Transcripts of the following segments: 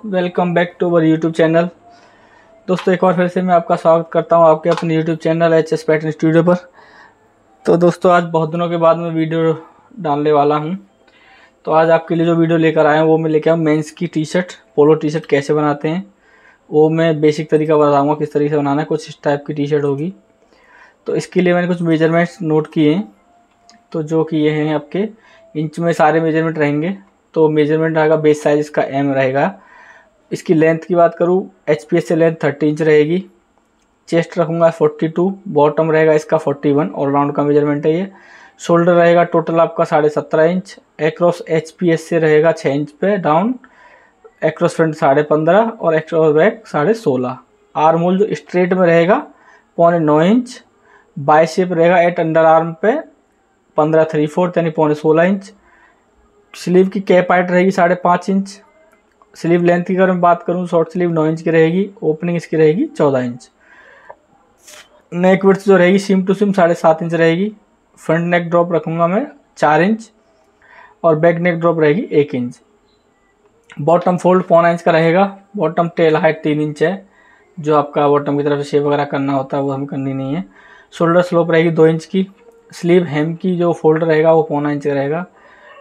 Welcome back to our YouTube channel. दोस्तों एक बार फिर से मैं आपका स्वागत करता हूं आपके अपने YouTube channel HS pattern studio पर। तो दोस्तों आज बहुत दिनों के बाद मैं वीडियो डालने वाला हूं। तो आज आपके लिए जो वीडियो लेकर आया हूं वो मैं लेकर आया मेंस की T shirt, polo T shirt कैसे बनाते हैं वो मैं बेसिक तरीका बताऊँगा किस तरीके से बनाना है। कुछ इस टाइप की टी शर्ट होगी। तो इसके लिए मैंने कुछ मेजरमेंट्स नोट किए हैं। तो जो कि ये हैं आपके इंच में सारे मेजरमेंट रहेंगे। तो मेजरमेंट रहेगा बेस साइज इसका एम रहेगा। इसकी लेंथ की बात करूँ एचपीएस से लेंथ 30 इंच रहेगी। चेस्ट रखूँगा 42, बॉटम रहेगा इसका 41, ऑल राउंड का मेजरमेंट है ये। शोल्डर रहेगा टोटल आपका 17.5 इंच। एक्रॉस एचपीएस से रहेगा 6 इंच पे डाउन। एक्रॉस फ्रंट 15.5 और एक्रॉस बैक 16.5। आर्म होल जो स्ट्रेट में रहेगा 9.25 इंच। बाइसेप रहेगा एट अंडर आर्म पे 15.75 यानी 16.5 इंच। स्लीव की कैप हाइट रहेगी 5.5 इंच। स्लीव लेंथ की अगर मैं बात करूं शॉर्ट स्लीव 9 इंच की रहेगी। ओपनिंग इसकी रहेगी 14 इंच। नेक विड्थ जो रहेगी सीम टू सीम 7.5 इंच रहेगी। फ्रंट नेक ड्रॉप रखूंगा मैं 4 इंच और बैक नेक ड्रॉप रहेगी 1 इंच। बॉटम फोल्ड 0.25 इंच का रहेगा। बॉटम टेल हाइट 3 इंच है। जो आपका बॉटम की तरफ से शेप वगैरह करना होता है वो हमें करनी नहीं है। शोल्डर स्लोप रहेगी 2 इंच की। स्लीव हेम की जो फोल्ड रहेगा वो 0.25 इंच का रहेगा।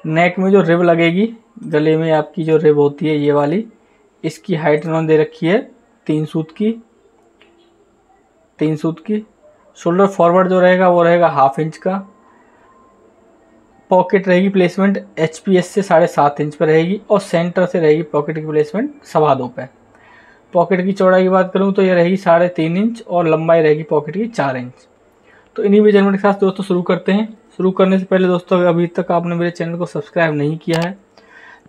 नेक में जो रिब लगेगी, गले में आपकी जो रिब होती है ये वाली, इसकी हाइट इन्होंने दे रखी है 3 सूत की। शोल्डर फॉरवर्ड जो रहेगा वो रहेगा 1/2 इंच का। पॉकेट रहेगी प्लेसमेंट एचपीएस से 7.5 इंच पर रहेगी और सेंटर से रहेगी पॉकेट की प्लेसमेंट 2.25 पे। पॉकेट की चौड़ाई की बात करूँ तो ये रहेगी 3.5 इंच और लंबाई रहेगी पॉकेट की 4 इंच। तो इन्हीं मेजरमेंट के साथ दोस्तों शुरू करते हैं। शुरू करने से पहले दोस्तों अभी तक आपने मेरे चैनल को सब्सक्राइब नहीं किया है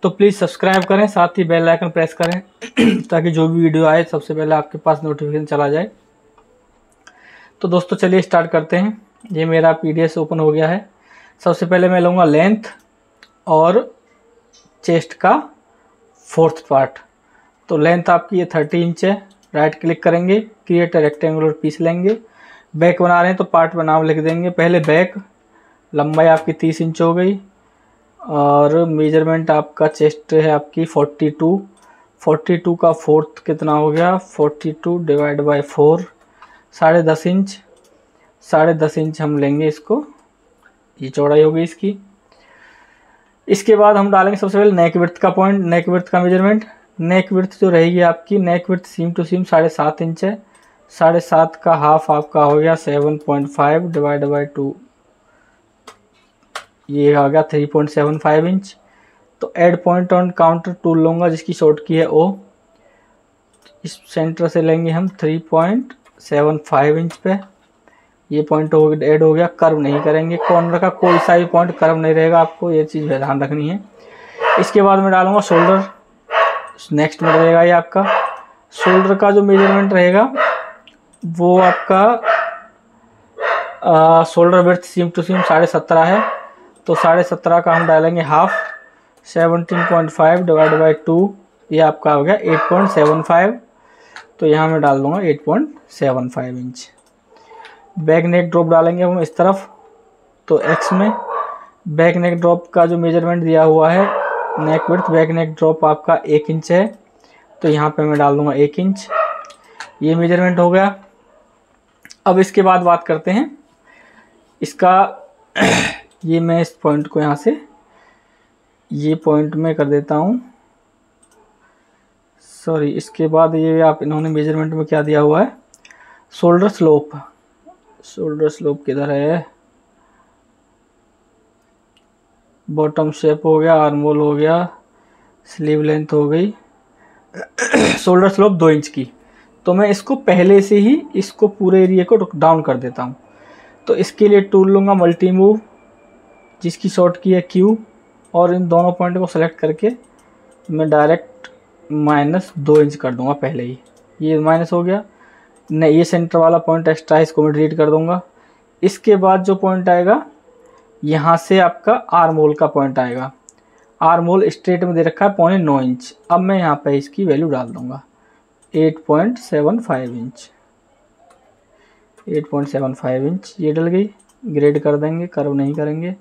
तो प्लीज़ सब्सक्राइब करें, साथ ही बेल आइकन प्रेस करें ताकि जो भी वीडियो आए सबसे पहले आपके पास नोटिफिकेशन चला जाए। तो दोस्तों चलिए स्टार्ट करते हैं। ये मेरा पीडीएफ ओपन हो गया है। सबसे पहले मैं लूँगा लेंथ और चेस्ट का 4th पार्ट। तो लेंथ आपकी ये 30 इंच है। राइट क्लिक करेंगे, क्रिएट रेक्टेंगुलर पीस लेंगे। बैक बना रहे हैं तो पार्ट का नाम लिख देंगे। पहले बैक, लंबाई आपकी 30 इंच हो गई और मेजरमेंट आपका चेस्ट है आपकी 42 का 4th कितना हो गया 42 डिवाइड बाय 4 10.5 इंच। 10.5 इंच हम लेंगे इसको, ये चौड़ाई हो गई इसकी। इसके बाद हम डालेंगे सबसे पहले नेक विड्थ का पॉइंट, नेक विड्थ का मेजरमेंट। नेक विड्थ जो रहेगी आपकी, neck width seam to seam 7.5 inch है। 7.5 का हाफ आपका हो गया 7.5 डिवाइड बाय 2, ये आ गया 3.75 इंच। तो add point on counter tool लूँगा जिसकी शॉर्ट की है ओ। इस सेंटर से लेंगे हम 3.75 इंच पे। ये पॉइंट ऐड हो गया। कर्व नहीं करेंगे, कॉर्नर का कोई सा भी पॉइंट कर्व नहीं रहेगा, आपको ये चीज़ ध्यान रखनी है। इसके बाद मैं डालूंगा शोल्डर, नेक्स्ट में रहेगा ये आपका। शोल्डर का जो मेजरमेंट रहेगा वो आपका शोल्डर विड्थ सीम टू सीम 17.5 है। तो 17.5 का हम डालेंगे हाफ। 17.5 डिवाइड बाई 2, ये आपका हो गया 8.75। तो यहाँ मैं डाल दूंगा 8.75 इंच। बैक नेक ड्रॉप डालेंगे हम इस तरफ। तो एक्स में बैक नेक ड्रॉप का जो मेजरमेंट दिया हुआ है, नेक विड्थ बैक नेक ड्रॉप आपका 1 इंच है। तो यहाँ पे मैं डाल दूंगा 1 इंच। ये मेजरमेंट हो गया। अब इसके बाद बात करते हैं इसका ये मैं इस पॉइंट को यहाँ से ये पॉइंट में कर देता हूँ, सॉरी। इसके बाद ये आप इन्होंने मेजरमेंट में क्या दिया हुआ है, शोल्डर स्लोप। शोल्डर स्लोप किधर है, बॉटम शेप हो गया, आर्म होल हो गया, स्लीव लेंथ हो गई, शोल्डर स्लोप 2 इंच की। तो मैं इसको पहले से ही इसको पूरे एरिया को डाउन कर देता हूँ। तो इसके लिए टूल लूँगा मल्टी मूव जिसकी शॉर्ट की है क्यू, और इन दोनों पॉइंट को सेलेक्ट करके मैं डायरेक्ट -2 इंच कर दूंगा पहले ही। ये माइनस हो गया। नहीं, ये सेंटर वाला पॉइंट एक्स्ट्रा, इसको मैं डिलीट कर दूंगा। इसके बाद जो पॉइंट आएगा यहाँ से आपका आर्म होल का पॉइंट आएगा। आर्म होल स्ट्रेट में दे रखा है 9.25 इंच। अब मैं यहाँ पे इसकी वैल्यू डाल दूंगा 8.75 इंच। 8.75 इंच ये डल गई। ग्रेड कर देंगे, कर्व नहीं करेंगे।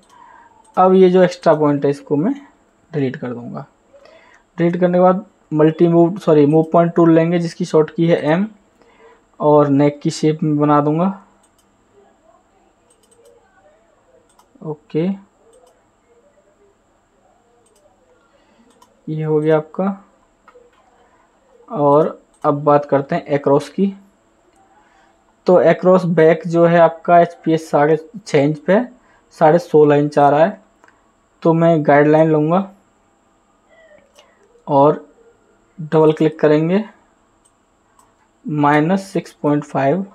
अब ये जो एक्स्ट्रा पॉइंट है इसको मैं डिलीट कर दूंगा। डिलीट करने के बाद मूव पॉइंट टूल लेंगे जिसकी शॉर्ट की है M, और नेक की शेप में बना दूंगा। ओके, ये हो गया आपका। और अब बात करते हैं एक्रॉस की। तो एक्रॉस बैक जो है आपका HPS 6.5 इंच पे 16.5 इंच आ रहा है। तो मैं गाइडलाइन लूँगा और डबल क्लिक करेंगे, -6.5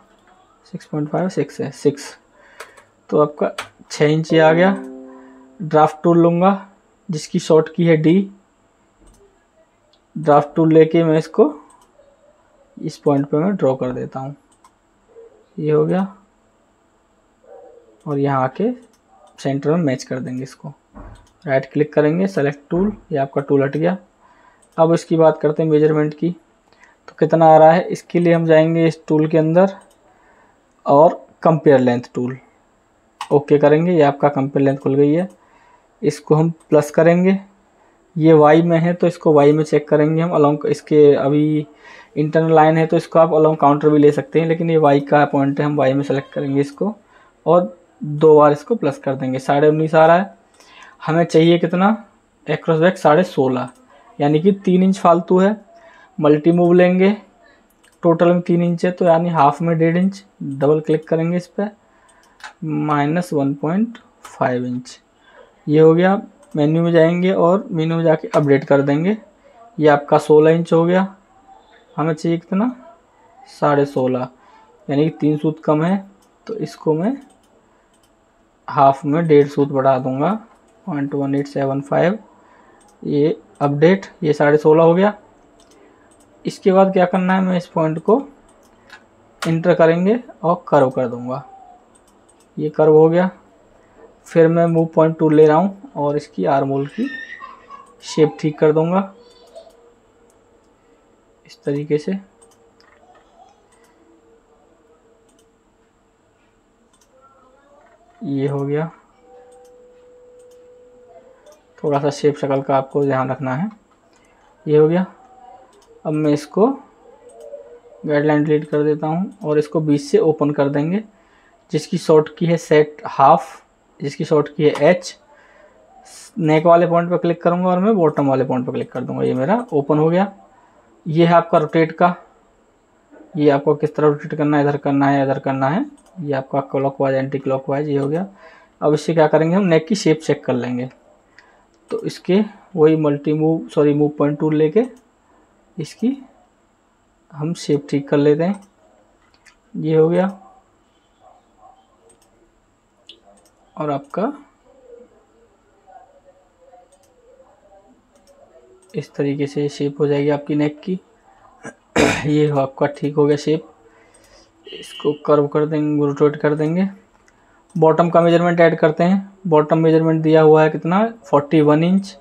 6 है 6, तो आपका 6 इंच आ गया। ड्राफ्ट टूल लूँगा जिसकी शॉर्ट की है D। ड्राफ्ट टूल लेके मैं इसको इस पॉइंट पे मैं ड्रॉ कर देता हूँ। ये हो गया, और यहाँ आके सेंटर में मैच कर देंगे इसको। राइट क्लिक करेंगे, सेलेक्ट टूल, ये आपका टूल हट गया। अब इसकी बात करते हैं मेजरमेंट की। तो कितना आ रहा है, इसके लिए हम जाएंगे इस टूल के अंदर और कंपेयर लेंथ टूल ओके करेंगे। ये आपका कंपेयर लेंथ खुल गई है। इसको हम प्लस करेंगे, ये वाई में है तो इसको वाई में चेक करेंगे हम अलोंग। इसके अभी इंटरनल लाइन है तो इसको आप अलोंग काउंटर भी ले सकते हैं, लेकिन ये वाई का पॉइंट है, हम वाई में सेलेक्ट करेंगे इसको और 2 बार इसको प्लस कर देंगे। 19.5 आ रहा है। हमें चाहिए कितना, एक्रॉस बैक 16.5, यानी कि 3 इंच फालतू है। मल्टी मूव लेंगे, टोटल में 3 इंच है तो यानी हाफ में 1.5 इंच। डबल क्लिक करेंगे इस पर, -1.5 इंच। ये हो गया। मेन्यू में जाएंगे और मेन्यू में जाके अपडेट कर देंगे। ये आपका 16 इंच हो गया। हमें चाहिए कितना, 16.5, यानी कि 3 सूत कम है तो इसको मैं हाफ में 1.5 सूत बढ़ा दूंगा, 0.1875। ये अपडेट, ये 16.5 हो गया। इसके बाद क्या करना है, मैं इस पॉइंट को इंटर करेंगे और कर्व कर दूंगा। ये कर्व हो गया। फिर मैं मूव पॉइंट टूल ले रहा हूँ और इसकी आर्म होल की शेप ठीक कर दूंगा इस तरीके से। ये हो गया। थोड़ा सा शेप शक्ल का आपको ध्यान रखना है। ये हो गया। अब मैं इसको गाइडलाइन डिलीट कर देता हूँ और इसको बीच से ओपन कर देंगे। जिसकी शॉर्ट की है सेट हाफ, जिसकी शॉर्ट की है H। नेक वाले पॉइंट पर क्लिक करूँगा और मैं बॉटम वाले पॉइंट पर क्लिक कर दूंगा। ये मेरा ओपन हो गया। ये है आपका रोटेट का। ये आपको किस तरह रोटेट करना है, इधर करना है इधर करना है। ये आपका क्लॉकवाइज एंटी क्लॉकवाइज। ये हो गया। अब इससे क्या करेंगे, हम नेक की शेप चेक कर लेंगे। तो इसके वही मूव पॉइंट टूल लेके इसकी हम शेप ठीक कर लेते हैं। ये हो गया। और आपका इस तरीके से शेप हो जाएगी आपकी नेक की। ये हो आपका ठीक हो गया शेप। इसको कर्व कर देंगे, रोटेट कर देंगे। बॉटम का मेजरमेंट ऐड करते हैं। बॉटम मेजरमेंट दिया हुआ है कितना, 41 इंच।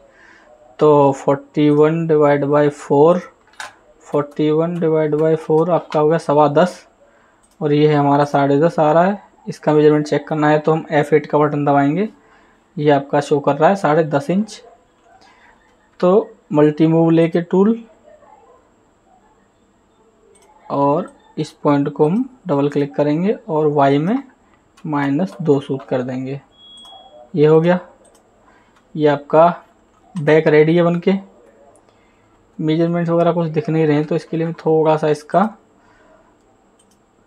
तो 41 डिवाइड बाई 4, 41 डिवाइड बाई 4 आपका होगा 10.25, और ये है हमारा 10.5 आ रहा है। इसका मेजरमेंट चेक करना है तो हम F8 का बटन दबाएंगे। ये आपका शो कर रहा है 10.5 इंच। तो मल्टी मूव लेके टूल और इस पॉइंट को हम डबल क्लिक करेंगे और वाई में -2 सूट कर देंगे। ये हो गया। ये आपका बैक रेडी है बनके। मेजरमेंट्स वगैरह कुछ दिख नहीं रहे हैं तो इसके लिए मैं थोड़ा सा इसका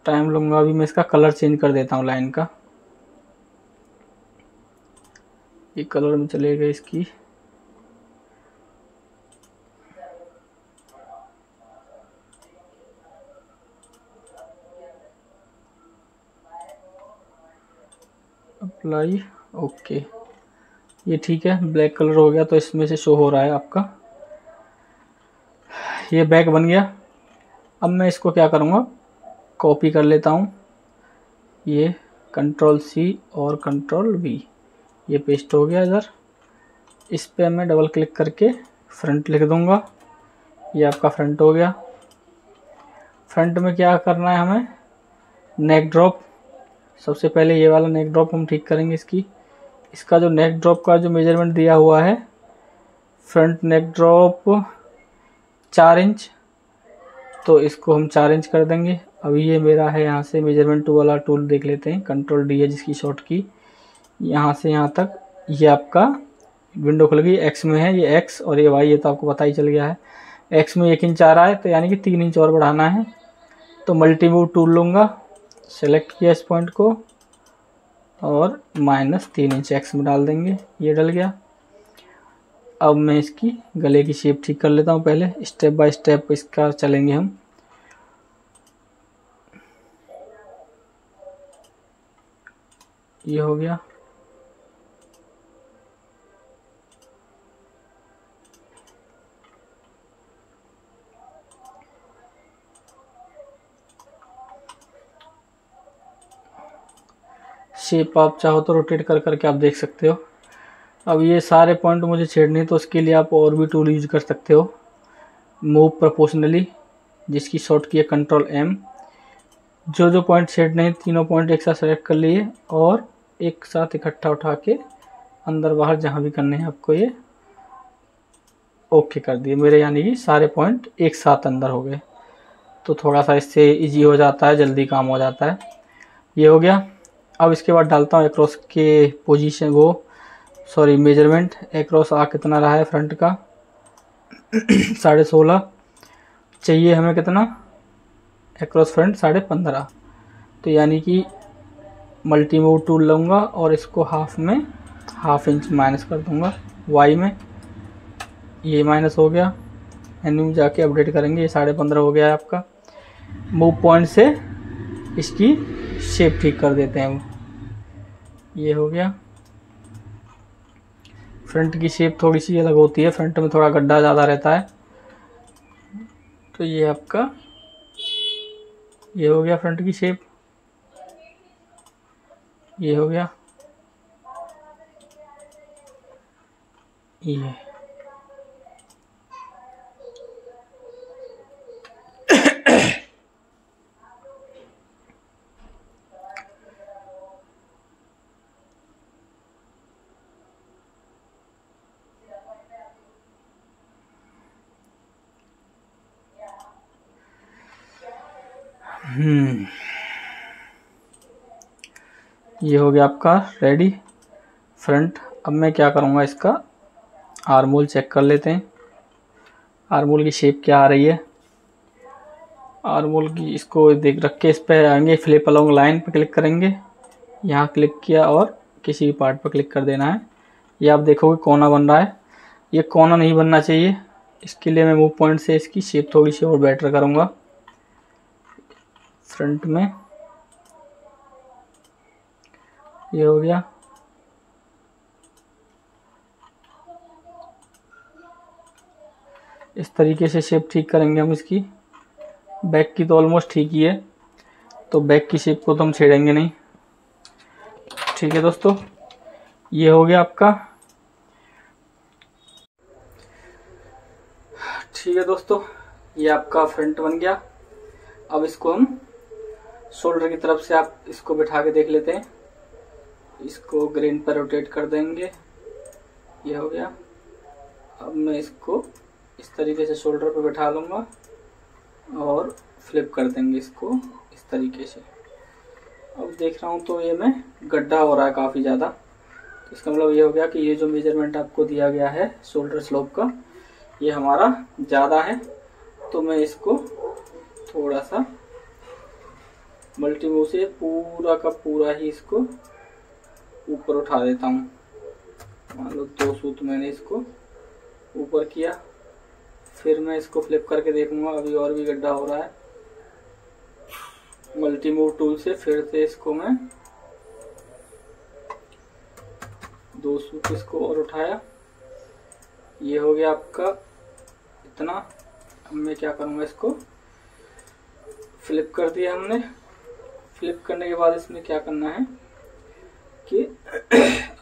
टाइम लूँगा। अभी मैं इसका कलर चेंज कर देता हूँ लाइन का। ये कलर में चलेगा इसकी अप्लाई। ओके, ये ठीक है। ब्लैक कलर हो गया तो इसमें से शो हो रहा है आपका। ये बैक बन गया। अब मैं इसको क्या करूँगा, कॉपी कर लेता हूँ। ये Ctrl+C और Ctrl+V, ये पेस्ट हो गया इधर। इस पे मैं डबल क्लिक करके फ्रंट लिख दूँगा। ये आपका फ्रंट हो गया। फ्रंट में क्या करना है हमें, नेक ड्रॉप। सबसे पहले ये वाला नेक ड्रॉप हम ठीक करेंगे। इसका जो नेक ड्रॉप का जो मेजरमेंट दिया हुआ है, फ्रंट नेक ड्रॉप 4 इंच, तो इसको हम 4 इंच कर देंगे। अभी ये मेरा है, यहाँ से मेजरमेंट टूल वाला टूल देख लेते हैं, कंट्रोल डी है जिसकी शॉर्ट की, यहाँ से यहाँ तक ये आपका विंडो खुल गई। एक्स में है ये एक्स और ये वाई, ये तो आपको पता ही चल गया है। एक्स में 1 इंच आ रहा है, तो यानी कि 3 इंच और बढ़ाना है। तो मल्टी मूव टूल लूँगा, सेलेक्ट किया इस पॉइंट को और -3 इंच एक्स में डाल देंगे, ये डल गया। अब मैं इसकी गले की शेप ठीक कर लेता हूँ, पहले स्टेप बाय स्टेप इसका चलेंगे हम। ये हो गया। शेप आप चाहो तो रोटेट कर करके आप देख सकते हो। अब ये सारे पॉइंट मुझे छेड़ने हैं, तो उसके लिए आप और भी टूल यूज कर सकते हो। मूव प्रोपोर्शनली, जिसकी शॉर्ट की है कंट्रोल एम। जो जो पॉइंट छेड़ने हैं, तीनों पॉइंट एक साथ सेलेक्ट कर लिए और एक साथ इकट्ठा उठा के अंदर बाहर जहाँ भी करने हैं आपको, ये ओके कर दिए मेरे, यानी कि सारे पॉइंट एक साथ अंदर हो गए। तो थोड़ा सा इससे इजी हो जाता है, जल्दी काम हो जाता है। ये हो गया। अब इसके बाद डालता हूँ एक्रॉस के पोजीशन, वो सॉरी मेजरमेंट। एक्रॉस आ कितना रहा है फ्रंट का 16.5 चाहिए हमें, कितना एक्रॉस फ्रंट 15.5। तो यानी कि मल्टी मूव टूल लूँगा और इसको हाफ में ½ इंच माइनस कर दूँगा वाई में। ये माइनस हो गया, मेन्यू में जाके अपडेट करेंगे, ये 15.5 हो गया है आपका। मूव पॉइंट से इसकी शेप ठीक कर देते हैं। ये हो गया। फ्रंट की शेप थोड़ी सी अलग होती है, फ्रंट में थोड़ा गड्ढा ज़्यादा रहता है। तो ये आपका ये हो गया फ्रंट की शेप। ये हो गया। ये ये हो गया आपका रेडी फ्रंट। अब मैं क्या करूँगा, इसका आर्मोल चेक कर लेते हैं। आर्मोल की शेप क्या आ रही है। आर्मोल की इसको देख रख के इस पर आएंगे, फ्लिप अलोंग लाइन पे क्लिक करेंगे। यहाँ क्लिक किया और किसी भी पार्ट पर क्लिक कर देना है। ये आप देखोगे कोना बन रहा है, ये कोना नहीं बनना चाहिए। इसके लिए मैं मूव पॉइंट से इसकी शेप थोड़ी सी और बेटर करूँगा फ्रंट में। ये हो गया। इस तरीके से शेप ठीक करेंगे हम इसकी। बैक की तो ऑलमोस्ट ठीक ही है, तो बैक की शेप को तो हम छेड़ेंगे नहीं। ठीक है दोस्तों, ये हो गया आपका। ठीक है दोस्तों, ये आपका फ्रंट बन गया। अब इसको हम शोल्डर की तरफ से आप इसको बिठा के देख लेते हैं। इसको ग्रेन पर रोटेट कर देंगे। ये हो गया। अब मैं इसको इस तरीके से शोल्डर पे बैठा लूँगा और फ्लिप कर देंगे इसको इस तरीके से। अब देख रहा हूँ तो ये में गड्ढा हो रहा है काफ़ी ज़्यादा। तो इसका मतलब ये हो गया कि ये जो मेजरमेंट आपको दिया गया है शोल्डर स्लोप का, ये हमारा ज़्यादा है। तो मैं इसको थोड़ा सा मल्टी मूव से पूरा का पूरा ही इसको ऊपर उठा देता हूँ। मान लो 2 सूत मैंने इसको ऊपर किया, फिर मैं इसको फ्लिप करके देखूंगा। अभी और भी गड्ढा हो रहा है। मल्टी मूव टूल से फिर से इसको मैं 2 सूत इसको और उठाया। ये हो गया आपका इतना। अब मैं क्या करूँगा, इसको फ्लिप कर दिया हमने। फ्लिप करने के बाद इसमें क्या करना है कि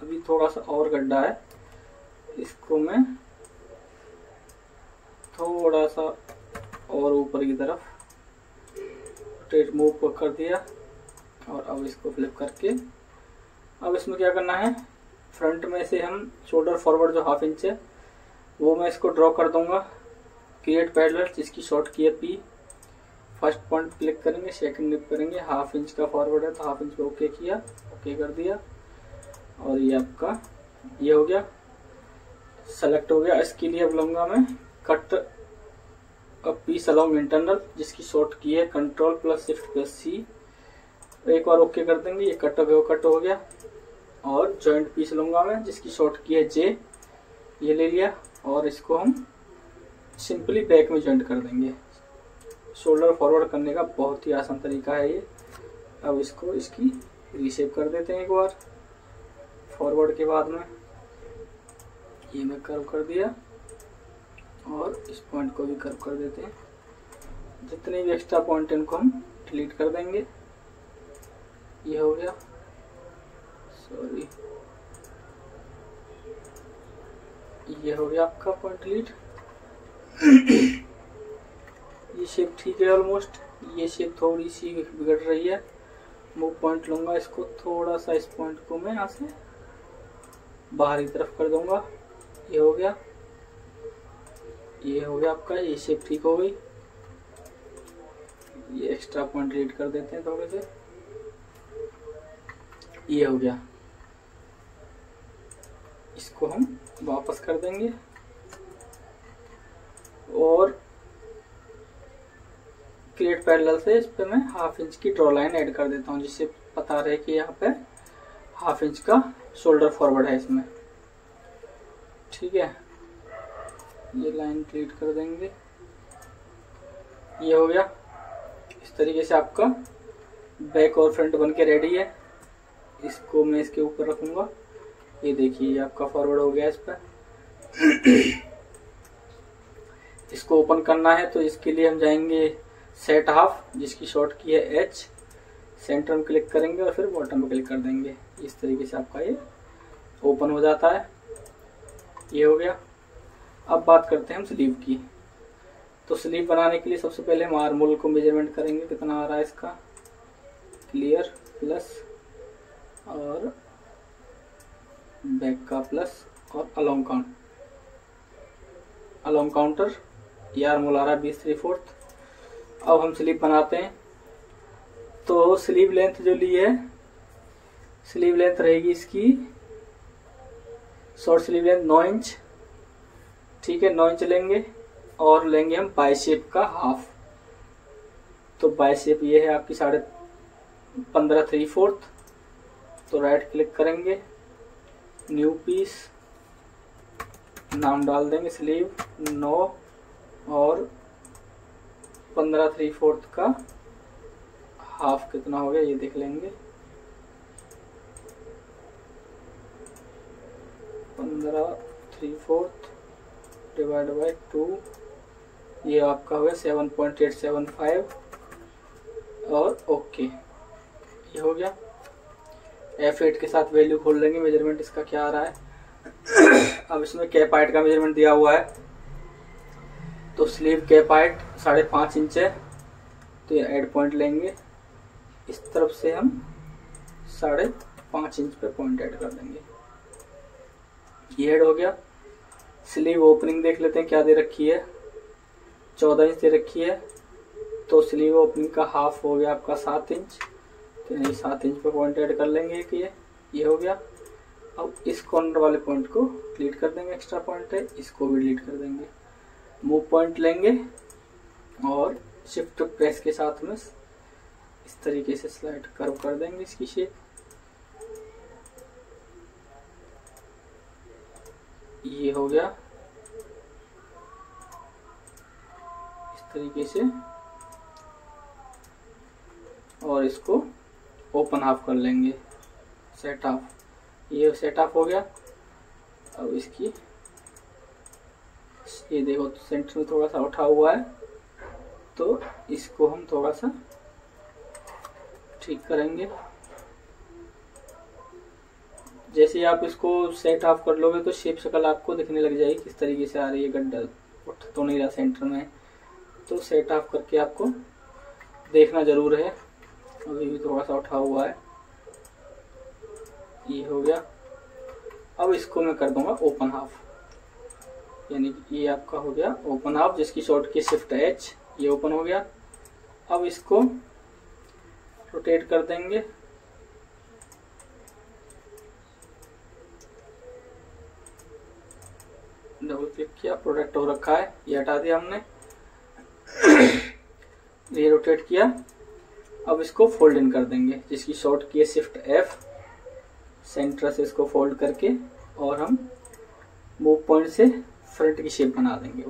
अभी थोड़ा सा और गड्ढा है, इसको मैं थोड़ा सा और ऊपर की तरफ रोटेट मूव कर दिया। और अब इसको फ्लिप करके अब इसमें क्या करना है, फ्रंट में से हम शोल्डर फॉरवर्ड जो ½ इंच है वो मैं इसको ड्रॉ कर दूंगा। क्रिएट पैरेलल जिसकी शॉर्ट की है पी, फर्स्ट पॉइंट क्लिक करेंगे, सेकंड क्लिक करेंगे, हाफ इंच का फॉरवर्ड है तो हाफ इंच पे ओके किया, ओके कर दिया और ये आपका ये हो गया, सेलेक्ट हो गया। इसके लिए अब लूंगा मैं cut a piece along internal जिसकी शॉर्ट की है control plus shift plus c, एक बार ओके कर देंगे, ये कट हो गया। और जॉइंट पीस लूंगा मैं जिसकी शॉर्ट की है जे, ये ले लिया और इसको हम सिंपली बैक में जॉइंट कर देंगे। शोल्डर फॉरवर्ड करने का बहुत ही आसान तरीका है ये। अब इसको इसकी रीशेप कर देते हैं एक बार, फॉरवर्ड के बाद में ये मैं कर्व कर दिया और इस पॉइंट को भी कर्व कर देते हैं। जितने भी एक्स्ट्रा पॉइंट इनको हम डिलीट कर देंगे। ये हो गया, सॉरी ये हो गया आपका पॉइंट डिलीट। ये शेप ठीक है ऑलमोस्ट, ये शेप थोड़ी सी बिगड़ रही है। मूव पॉइंट लूंगा, इसको थोड़ा सा इस पॉइंट को मैं यहाँ से बाहर की तरफ कर दूंगा। ये हो गया, ये हो गया आपका, ये शेप ठीक हो गई। ये एक्स्ट्रा पॉइंट डिलीट कर देते हैं थोड़े से। ये हो गया, इसको हम वापस कर देंगे और क्रिएट पैरेलल से इस पे मैं हाफ इंच की ड्रॉ लाइन ऐड कर देता हूँ जिससे पता रहे कि यहाँ पे हाफ इंच का शोल्डर फॉरवर्ड है इसमें। ठीक है, ये लाइन क्रिएट कर देंगे। ये हो गया, इस तरीके से आपका बैक और फ्रंट बन के रेडी है। इसको मैं इसके ऊपर रखूंगा। ये देखिए आपका फॉरवर्ड हो गया इस पर। इसको ओपन करना है तो इसके लिए हम जाएंगे सेट हाफ जिसकी शॉर्ट की है एच, सेंटर में क्लिक करेंगे और फिर बॉटम में क्लिक कर देंगे। इस तरीके से आपका ये ओपन हो जाता है। ये हो गया। अब बात करते हैं हम स्लीव की। तो स्लीव बनाने के लिए सबसे पहले हम आर्म होल को मेजरमेंट करेंगे, कितना आ रहा है इसका, क्लियर प्लस और बैक का प्लस और अलोंग काउंटर, ये आर्म होल आ रहा है 20 3/4। अब हम स्लीव बनाते हैं। तो स्लीव लेंथ जो ली है, स्लीव लेंथ रहेगी इसकी, शॉर्ट स्लीव लेंथ 9 इंच। ठीक है, 9 इंच लेंगे और लेंगे हम बाइसेप का हाफ। तो बाइसेप ये है आपकी 15.5 3/4। तो राइट क्लिक करेंगे, न्यू पीस, नाम डाल देंगे स्लीव 9 और 15 3/4 का हाफ कितना हो गया ये देख लेंगे। 15 3/4 डिवाइड बाई 2, ये आपका हो गया 7.875 और ओके, ये हो गया। F8 के साथ वैल्यू खोल लेंगे, मेजरमेंट इसका क्या आ रहा है। अब इसमें कैप हाइट का मेजरमेंट दिया हुआ है। तो स्लीव कैप हाइट 5.5 इंच है, तो ये ऐड पॉइंट लेंगे, इस तरफ से हम 5.5 इंच पे पॉइंट ऐड कर देंगे। ये ऐड हो गया। स्लीव ओपनिंग देख लेते हैं क्या दे रखी है, 14 इंच दे रखी है। तो स्लीव ओपनिंग का हाफ हो गया आपका 7 इंच, तो यही 7 इंच पे पॉइंट ऐड कर लेंगे एक ये हो गया। अब इस कॉर्नर वाले पॉइंट को डिलीट कर देंगे, एक्स्ट्रा पॉइंट है, इसको भी डिलीट कर देंगे। मूव पॉइंट लेंगे और शिफ्ट प्रेस के साथ में इस तरीके से स्लाइड कर्व कर देंगे इसकी शेप। ये हो गया इस तरीके से, और इसको ओपन हाफ कर लेंगे, सेट हाफ। ये सेट हाफ हो गया। अब इसकी ये देखो तो सेंटर में थोड़ा सा उठा हुआ है, तो इसको हम थोड़ा सा ठीक करेंगे। जैसे ही आप इसको सेट हाफ कर लोगे तो शेप शक्ल आपको दिखने लग जाएगी किस तरीके से आ रही है, गड्ढा उठ तो नहीं रहा सेंटर में। तो सेट हाफ करके आपको देखना जरूर है। अभी भी थोड़ा सा उठा हुआ है, ये हो गया। अब इसको मैं कर दूंगा ओपन हाफ। यानी कि ये आपका हो गया ओपन हाफ, जिसकी शॉर्ट की शिफ्ट एच, ये ओपन हो गया। अब इसको रोटेट कर देंगे, डबल क्लिक किया, प्रोडक्ट हो रखा है, ये हटा दिया हमने। ये रोटेट किया। अब इसको फोल्ड इन कर देंगे, जिसकी शॉर्ट की है शिफ्ट एफ, सेंटर से इसको फोल्ड करके और हम मूव पॉइंट से फ्रंट की शेप बना देंगे,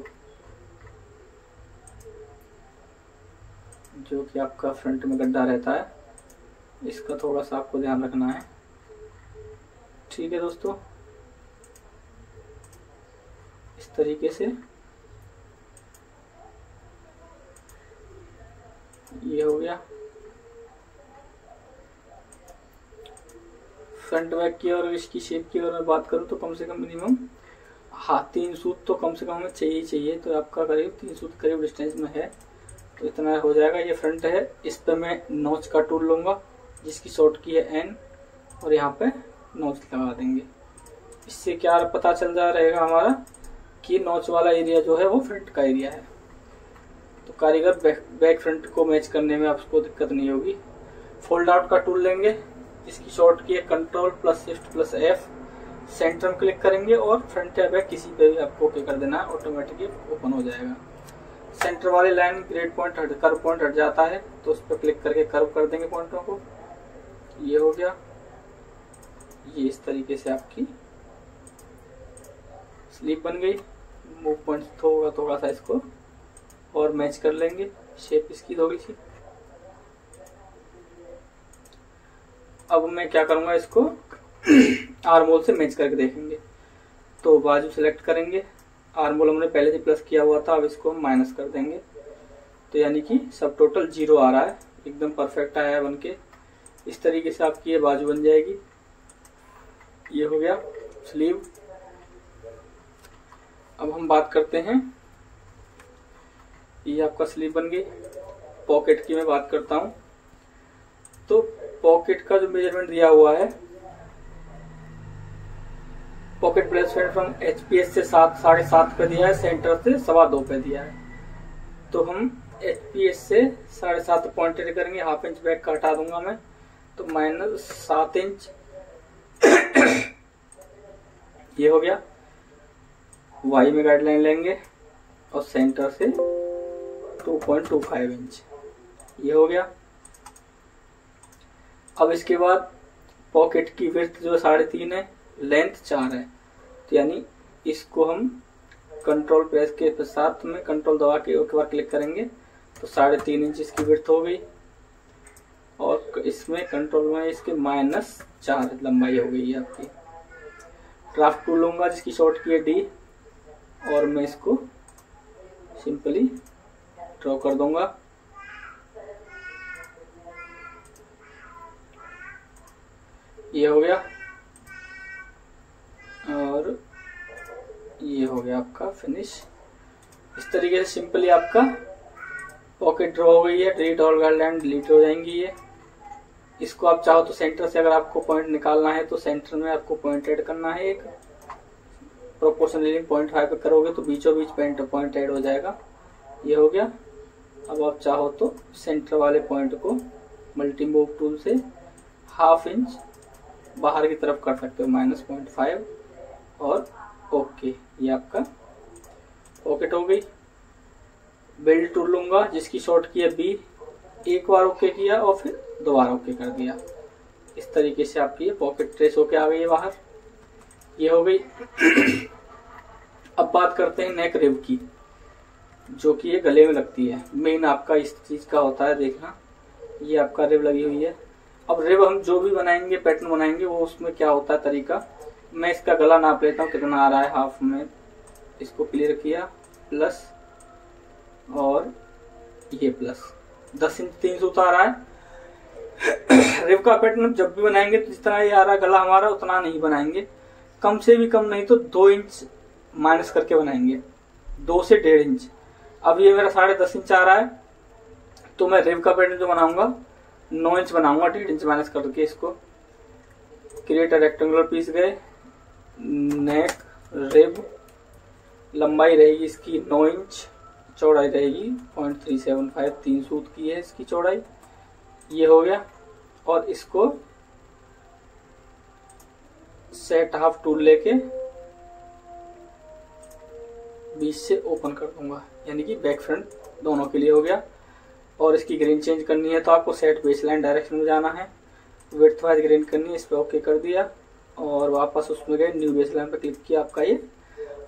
जो कि आपका फ्रंट में गड्ढा रहता है, इसका थोड़ा सा आपको ध्यान रखना है। ठीक है दोस्तों, इस तरीके से ये हो गया। फ्रंट बैक की और इसकी शेप की अगर मैं बात करूं तो कम से कम मिनिमम 3 सूत तो कम से कम हमें चाहिए। तो आपका करीब 3 सूत करीब डिस्टेंस में है, तो इतना हो जाएगा। ये फ्रंट है, इस पर मैं नॉच का टूल लूंगा, जिसकी शॉर्ट की है एन, और यहाँ पे नॉच लगा देंगे। इससे क्या पता चल जा रहेगा हमारा कि नॉच वाला एरिया जो है वो फ्रंट का एरिया है। तो कारीगर बैक फ्रंट को मैच करने में आपको दिक्कत नहीं होगी। फोल्ड आउट का टूल लेंगे, इसकी शॉर्ट की है control plus shift plus F, centre में क्लिक करेंगे और फ्रंट या बैक किसी पे भी आपको ओके कर देना है, ऑटोमेटिकली ओपन हो जाएगा। सेंटर वाली line grade point curve point हट जाता है, तो उस पर क्लिक करके कर्व कर देंगे पॉइंटों को। ये हो गया। ये इस तरीके से आपकी स्लीप बन गई। मूव पॉइंट थोड़ा सा इसको और मैच कर लेंगे, शेप इसकी थोड़ी सी। अब मैं क्या करूंगा, इसको आर्म होल से मैच करके देखेंगे। तो बाजू सेलेक्ट करेंगे, आर्म होल हमने पहले से प्लस किया हुआ था, अब इसको हम माइनस कर देंगे। तो यानी कि सब टोटल 0 आ रहा है, एकदम परफेक्ट आया है बन के। इस तरीके से आपकी ये बाजू बन जाएगी। ये हो गया स्लीव। अब हम बात करते हैं, ये आपका स्लीव बन गई। पॉकेट की मैं बात करता हूं, तो पॉकेट का जो मेजरमेंट दिया हुआ है, पॉकेट प्लेसमेंट फ्रॉम एचपीएस से 7.5 पे दिया है, सेंटर से 2.25 पे दिया है। तो हम एचपीएस से 7.5 पॉइंटेड करेंगे, हाफ इंच बैक का हटा दूंगा मैं, तो -7 इंच। ये हो गया। वाई में गाइडलाइन लेंगे और सेंटर से 2.25 इंच। ये हो गया। अब इसके बाद पॉकेट की विड्थ जो 3.5 है, लेंथ 4 है, तो यानी इसको हम कंट्रोल प्रेस के साथ में कंट्रोल दबा के एक बार क्लिक करेंगे तो 3.5 इंच इसकी विड्थ हो गई। और इसमें कंट्रोल में इसके -4 लंबाई हो गई है आपकी। ड्राफ्ट टूल लूंगा, जिसकी शॉर्ट की है डी, और मैं इसको सिंपली ड्रॉ कर दूंगा। ये हो गया और ये हो गया आपका फिनिश। इस तरीके से सिंपली आपका पॉकेट ड्रॉ हो गई है। डिलीट ऑल गाइडलाइन डिलीट हो जाएंगी ये। इसको आप चाहो तो सेंटर से, अगर आपको पॉइंट निकालना है तो सेंटर में आपको पॉइंट ऐड करना है। एक प्रोपोर्शनली 0.5 पे करोगे तो बीचों बीच पॉइंट ऐड हो जाएगा। ये हो गया। अब आप चाहो तो सेंटर वाले पॉइंट को मल्टी मूव टूल से 1/2 इंच बाहर की तरफ कर सकते हो, -0.5, और ओके। ये आपका पॉकेट हो गई। बिल्ड टूल लूंगा, जिसकी शॉर्ट की है बी, एक बार ओके किया और फिर दोबारा ओके कर दिया। इस तरीके से आपकी ये पॉकेट ट्रेस होके आ गई है बाहर। ये हो गई। अब बात करते हैं नेक रिब की, जो कि ये गले में लगती है। मेन आपका इस चीज का होता है देखना, ये आपका रिब लगी हुई है। अब रिब हम जो भी बनाएंगे, पैटर्न बनाएंगे, वो उसमें क्या होता है तरीका, मैं इसका गला नाप लेता हूँ कितना आ रहा है। हाफ में इसको क्लियर किया, प्लस और ये प्लस 10 इंच 3 सूता आ रहा है। रिब का पैटर्न जब भी बनाएंगे तो जितना ये आ रहा है गला हमारा, उतना नहीं बनाएंगे, कम से भी कम नहीं तो 2 इंच माइनस करके बनाएंगे, 2 से 1.5 इंच। अब ये मेरा 10.5 इंच आ रहा है, तो मैं रिब का पैटर्न जो बनाऊंगा 9 इंच बनाऊंगा, 1.5 इंच माइनस करके। इसको क्रिएट रेक्टेंगुलर पीस गए, नेक रिब लंबाई रहेगी इसकी 9 इंच, चौड़ाई रहेगी 0.375, 3 सूत की है इसकी चौड़ाई। ये हो गया। और इसको सेट हाफ टूल लेके बीच से ओपन कर दूंगा, यानी कि बैक फ्रंट दोनों के लिए हो गया। और इसकी ग्रेन चेंज करनी है तो आपको सेट बेसलाइन डायरेक्शन में जाना है, विड्थ वाइज ग्रेन करनी है। इस पर ओके कर दिया और वापस उसमें गए, न्यू बेसलाइन पर क्लिक किया, आपका ये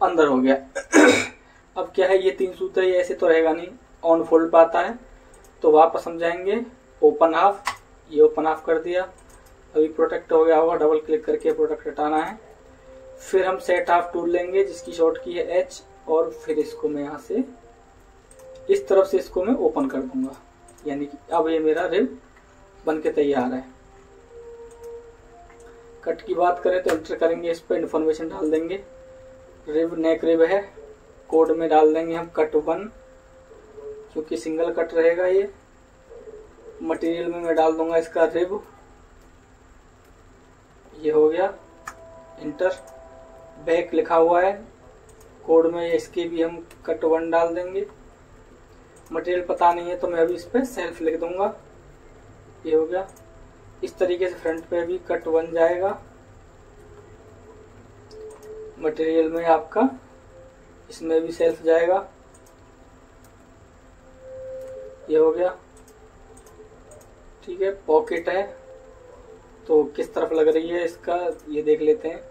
अंदर हो गया। अब क्या है, ये 3 सूत्र है, ये ऐसे तो रहेगा नहीं, ऑन फोल्ड पे आता है। तो वापस हम जाएंगे ओपन हाफ, ये ओपन हाफ कर दिया। अभी प्रोटेक्ट हो गया होगा, डबल क्लिक करके प्रोटेक्ट हटाना है। फिर हम सेट हाफ टूल लेंगे जिसकी शॉर्ट की है एच, और फिर इसको मैं यहाँ से इस तरफ से इसको मैं ओपन कर दूंगा, यानी कि अब ये मेरा रिब बन के तैयार है। कट की बात करें तो एंटर करेंगे, इस पर इंफॉर्मेशन डाल देंगे। रिब नेक रिब है, कोड में डाल देंगे हम कट 1, क्योंकि सिंगल कट रहेगा ये। मटेरियल में मैं डाल दूंगा इसका रिब, ये हो गया। इंटर, बैक लिखा हुआ है कोड में, इसके भी हम कट 1 डाल देंगे। मटेरियल पता नहीं है तो मैं अभी इस पे सेल्फ लिख दूंगा, ये हो गया। इस तरीके से फ्रंट पे भी कट 1 जाएगा। मटेरियल में आपका इसमें भी सेल्फ जाएगा, ये हो गया। ठीक है, पॉकेट है तो किस तरफ लग रही है इसका ये देख लेते हैं।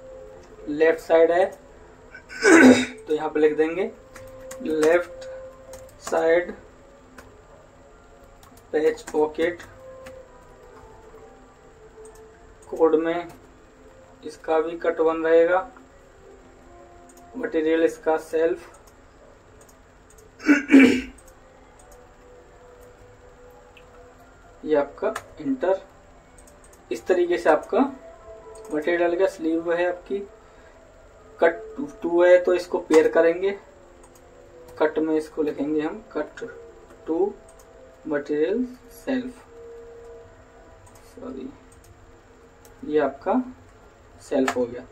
लेफ्ट साइड है तो यहाँ पे लिख देंगे left side patch pocket. Code में इसका भी कट 1 रहेगा। मटेरियल इसका सेल्फ। ये आपका इंटर। इस तरीके से आपका मटेरियल का स्लीव है, आपकी कट 2 है तो इसको पेयर करेंगे। कट में इसको लिखेंगे हम कट 2 मटेरियल सेल्फ, सॉरी, ये आपका सेल्फ हो गया।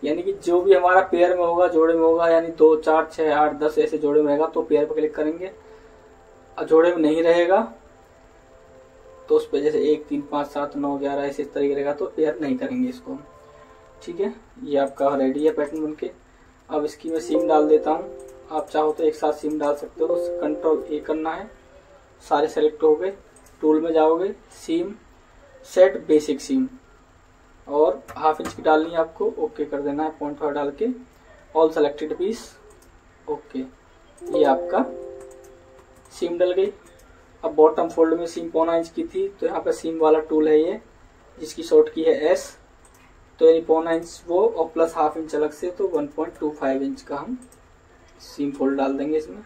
यानी कि जो भी हमारा पेयर में होगा, जोड़े में होगा, यानी 2, 4, 6, 8, 10 ऐसे जोड़े में रहेगा तो पेयर पर क्लिक करेंगे। और जोड़े में नहीं रहेगा तो उस पर जैसे 1, 3, 5, 7, 9, 11 ऐसे इस तरीके रहेगा तो पेयर नहीं करेंगे इसको। ठीक है, ये आपका रेडी है पैटर्न बनके। अब इसकी मैं सीम डाल देता हूँ। आप चाहो तो एक साथ सीम डाल सकते हो, तो कंट्रोल A करना है, सारे सेलेक्ट हो गए। टूल में जाओगे, सीम, सेट बेसिक सीम, और 1/2 इंच की डालनी है आपको, ओके कर देना है 0.5 डाल के। All selected piece, okay. ये आपका सीम डल गई। अब बॉटम फोल्ड में सीम 0.25 इंच की थी तो यहाँ पे सीम वाला टूल है ये, जिसकी शॉर्ट की है S, तो यानी 0.25 इंच वो और प्लस 1/2 इंच अलग से, तो 1.25 इंच का हम सीम फोल्ड डाल देंगे इसमें।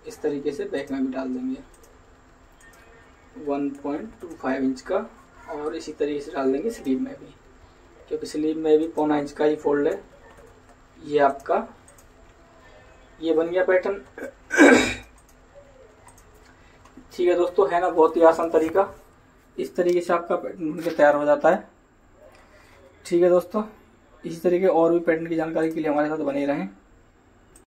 इस तरीके से बैक में भी डाल देंगे 1.25 इंच का, और इसी तरीके से डाल देंगे स्लीव में भी, क्योंकि स्लीव में भी 0.25 इंच का ही फोल्ड है। ये आपका ये बन गया पैटर्न। ठीक है दोस्तों, है ना बहुत ही आसान तरीका। इस तरीके से आपका पैटर्न बनकर तैयार हो जाता है। ठीक है दोस्तों, इसी तरीके और भी पैटर्न की जानकारी के लिए हमारे साथ बने रहें।